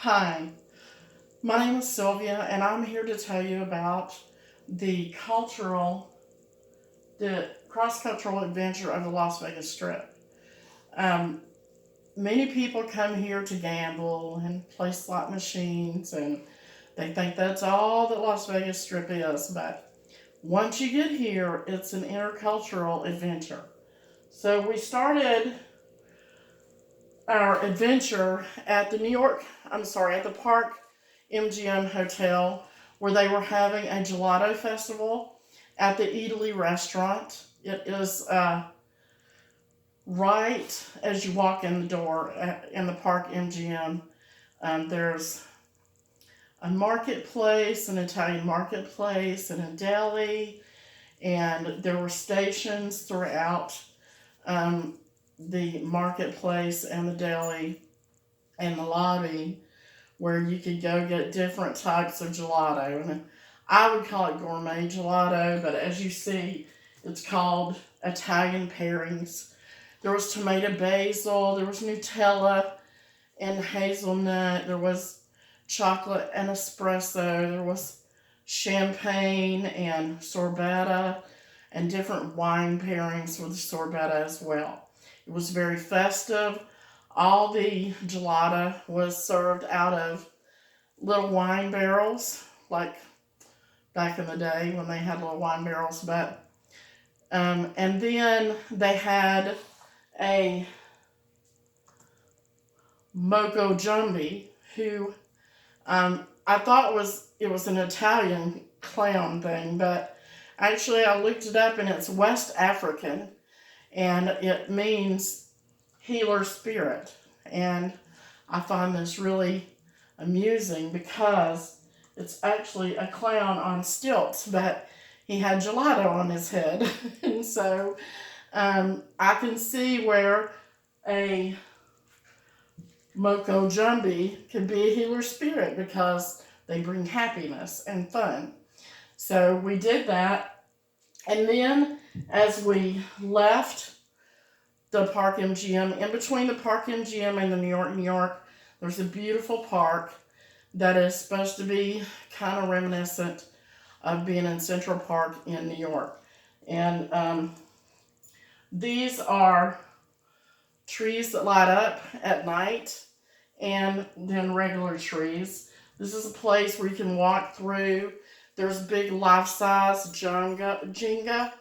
Hi, my name is Sylvia, and I'm here to tell you about the the cross-cultural adventure of the Las Vegas Strip. Um, Many people come here to gamble and play slot machines, and they think that's all that Las Vegas Strip is. But once you get here, it's an intercultural adventure. So we started our adventure at the at the Park MGM Hotel, where they were having a gelato festival at the Italy restaurant. It is right as you walk in the door in the Park MGM. There's a marketplace, an Italian marketplace, and a deli, and there were stations throughout um, the marketplace and the deli and the lobby where you could go get different types of gelato. And I would call it gourmet gelato, but as you see, it's called Italian pairings. There was tomato basil, there was Nutella and hazelnut, there was chocolate and espresso, there was champagne and sorbetta, and different wine pairings with the sorbetta as well. It was very festive. All the gelato was served out of little wine barrels, like back in the day when they had little wine barrels. And then they had a Moco Jumbi, who I thought it was an Italian clown thing, but actually I looked it up and it's West African, and it means healer spirit. And I find this really amusing because it's actually a clown on stilts, but he had gelato on his head. And so I can see where a Moko Jumbi can be a healer spirit because they bring happiness and fun. So we did that. And then as we left the Park MGM, in between the Park MGM and the New York, there's a beautiful park that is supposed to be kind of reminiscent of being in Central Park in New York. And these are trees that light up at night and then regular trees. This is a place where you can walk through. There's big life size Jenga,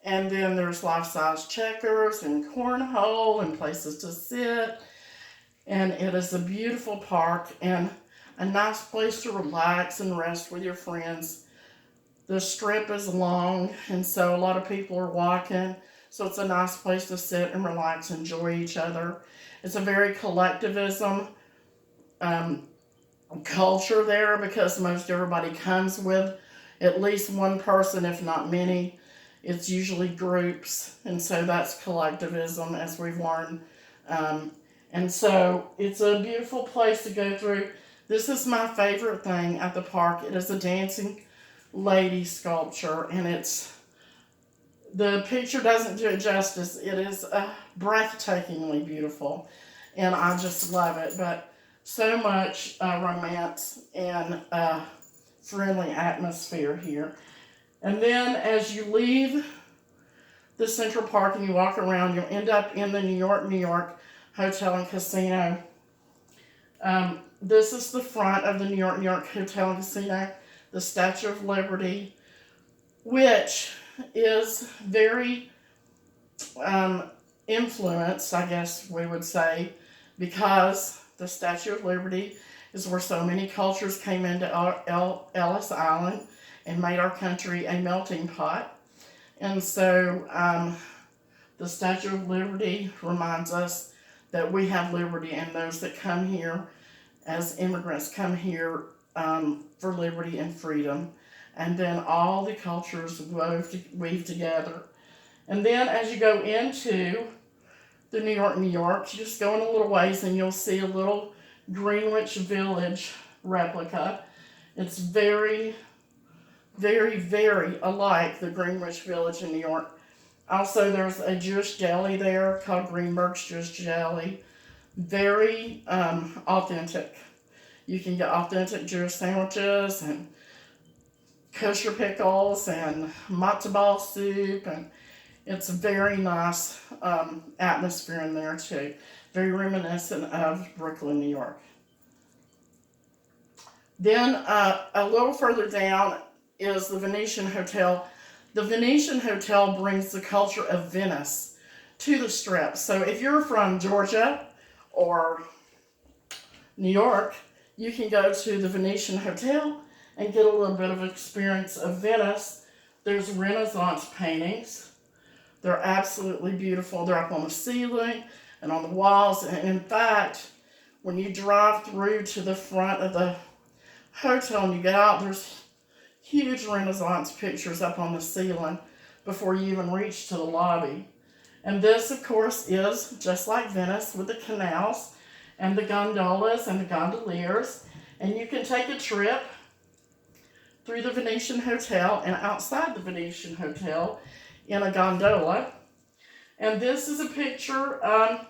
and then there's life size checkers and cornhole and places to sit. And it is a beautiful park and a nice place to relax and rest with your friends. The strip is long, and so a lot of people are walking. So it's a nice place to sit and relax, enjoy each other. It's a very collectivism um, culture there because most everybody comes with at least one person, if not many. It's usually groups, and so that's collectivism, as we've learned. Um, and so it's a beautiful place to go through. This is my favorite thing at the park. It is a dancing lady sculpture, and the picture doesn't do it justice. It is breathtakingly beautiful, and I just love it. But so much romance and friendly atmosphere here. And then as you leave the Central Park and you walk around, you'll end up in the New York Hotel and Casino. This is the front of the New York Hotel and Casino, the Statue of Liberty, which is very influenced, I guess we would say, because the Statue of Liberty is where so many cultures came into Ellis Island and made our country a melting pot. And so the Statue of Liberty reminds us that we have liberty, and those that come here as immigrants come here for liberty and freedom. And then all the cultures weave together. And then as you go into the New York, you just go in a little ways and you'll see a little Greenwich Village replica. It's very, very, very alike the Greenwich Village in New York. Also, there's a Jewish deli there called Greenberg's Jewish Deli. Very authentic. You can get authentic Jewish sandwiches and kosher pickles and matzo ball soup, and it's a very nice atmosphere in there too. Very reminiscent of Brooklyn, New York. Then a little further down is the Venetian Hotel. The Venetian Hotel brings the culture of Venice to the Strip. So if you're from Georgia or New York, you can go to the Venetian Hotel and get a little bit of experience of Venice. There's Renaissance paintings. They're absolutely beautiful. They're up on the ceiling and on the walls. And in fact, when you drive through to the front of the hotel and you get out, there's huge Renaissance pictures up on the ceiling before you even reach to the lobby. And this, of course, is just like Venice with the canals and the gondolas and the gondoliers. And you can take a trip through the Venetian Hotel and outside the Venetian Hotel in a gondola. And this is a picture of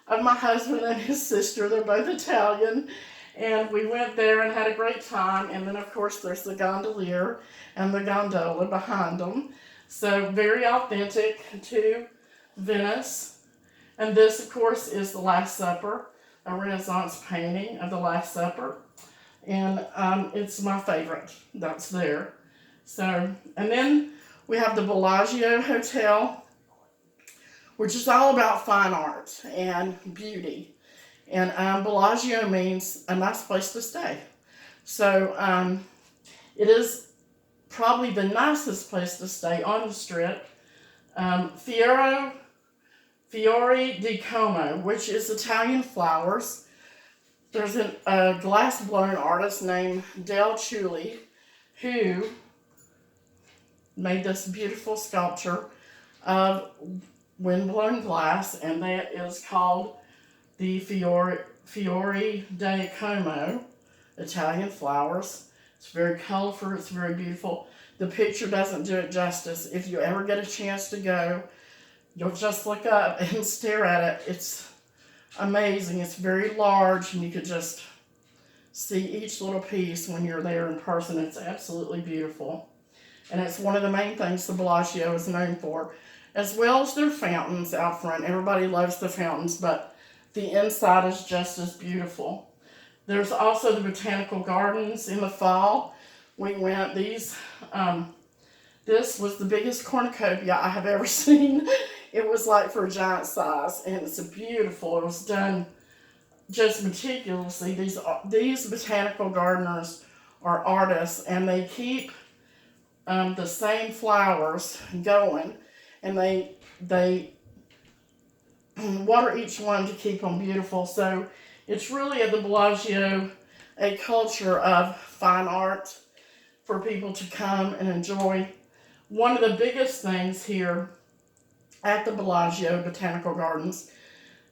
my husband and his sister. They're both Italian. And we went there and had a great time. And then, of course, there's the gondolier and the gondola behind them. So very authentic to Venice. And this, of course, is the Last Supper, a Renaissance painting of the Last Supper. And it's my favorite that's there. So, and then we have the Bellagio Hotel, which is all about fine art and beauty. And Bellagio means a nice place to stay. So it is probably the nicest place to stay on the Strip. Fiori di Como, which is Italian flowers. There's a glass-blown artist named Del Ciulli who made this beautiful sculpture of wind-blown glass, and that is called the Fiori di Como, Italian flowers. It's very colorful, it's very beautiful. The picture doesn't do it justice. If you ever get a chance to go, you'll just look up and stare at it. It's amazing. It's very large, and you could just see each little piece when you're there in person. It's absolutely beautiful. And it's one of the main things the Bellagio is known for, as well as their fountains out front. Everybody loves the fountains, but the inside is just as beautiful. There's also the botanical gardens in the fall. We went, this was the biggest cornucopia I have ever seen. It was like for a giant size, and it's beautiful. It was done just meticulously. These botanical gardeners are artists, and they keep the same flowers going, and they water each one to keep them beautiful. So it's really at the Bellagio a culture of fine art for people to come and enjoy. One of the biggest things here at the Bellagio Botanical Gardens,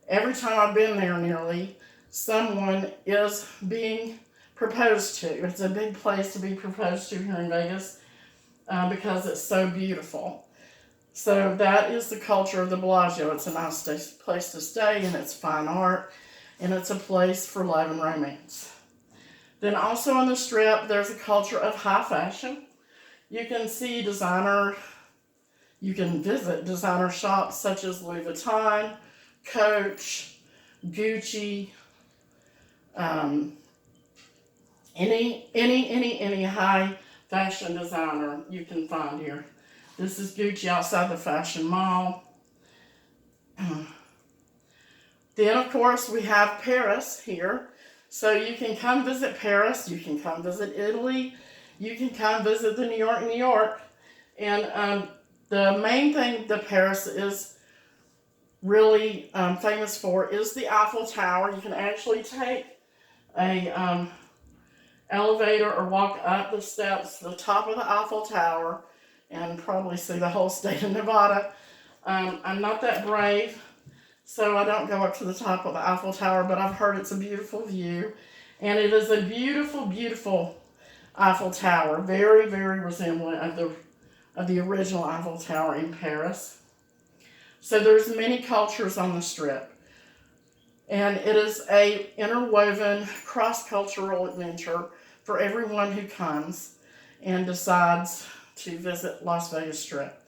every time I've been there nearly, someone is being proposed to. It's a big place to be proposed to here in Vegas because it's so beautiful. So that is the culture of the Bellagio. It's a nice place to stay, and it's fine art, and it's a place for love and romance. Then also on the Strip, there's a culture of high fashion. You can see you can visit designer shops such as Louis Vuitton, Coach, Gucci, any high fashion designer you can find here. This is Gucci outside the Fashion Mall. Then, of course, we have Paris here. So you can come visit Paris. You can come visit Italy. You can come visit the New York. And the main thing that Paris is really famous for is the Eiffel Tower. You can actually take a elevator or walk up the steps to the top of the Eiffel Tower and probably see the whole state of Nevada. I'm not that brave, so I don't go up to the top of the Eiffel Tower, but I've heard it's a beautiful view. And it is a beautiful, beautiful Eiffel Tower, very, very resemblant of the original Eiffel Tower in Paris. So there's many cultures on the Strip. And it is a interwoven cross-cultural adventure for everyone who comes and decides to visit Las Vegas Strip.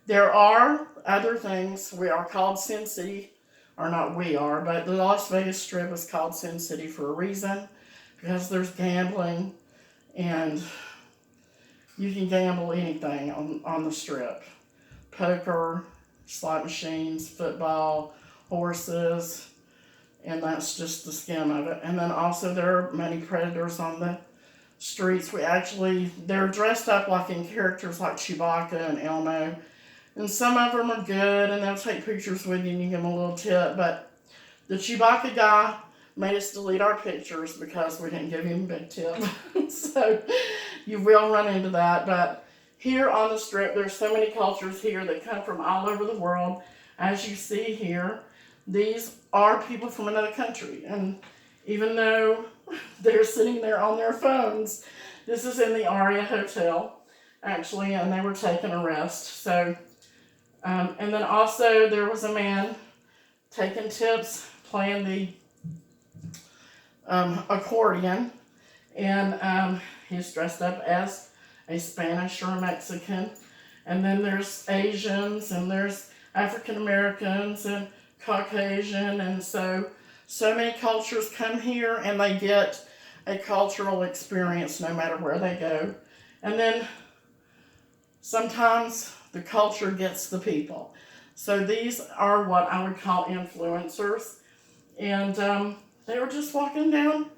There are other things. We are called Sin City, or not we are, but the Las Vegas Strip is called Sin City for a reason, because there's gambling, and you can gamble anything on the Strip. Poker, slot machines, football, horses, and that's just the skin of it. And then also there are many predators on the streets. They're dressed up like in characters like Chewbacca and Elmo. And some of them are good, and they'll take pictures with you and you give them a little tip. But the Chewbacca guy made us delete our pictures because we didn't give him a big tip. So you will run into that. But here on the Strip, there's so many cultures here that come from all over the world. As you see here, these are people from another country. And even though they're sitting there on their phones, this is in the Aria Hotel, actually, and they were taking a rest. So, and then also there was a man taking tips, playing the accordion, and he's dressed up as a Spanish or a Mexican. And then there's Asians, and there's African Americans, and Caucasian, and so many cultures come here and they get a cultural experience no matter where they go. And then sometimes the culture gets the people. So these are what I would call influencers, and they were just walking down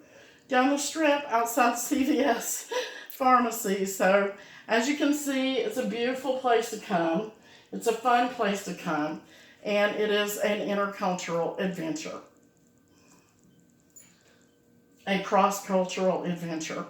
the Strip outside CVS pharmacy. So as you can see, it's a beautiful place to come. It's a fun place to come, and it is an intercultural adventure, a cross-cultural adventure.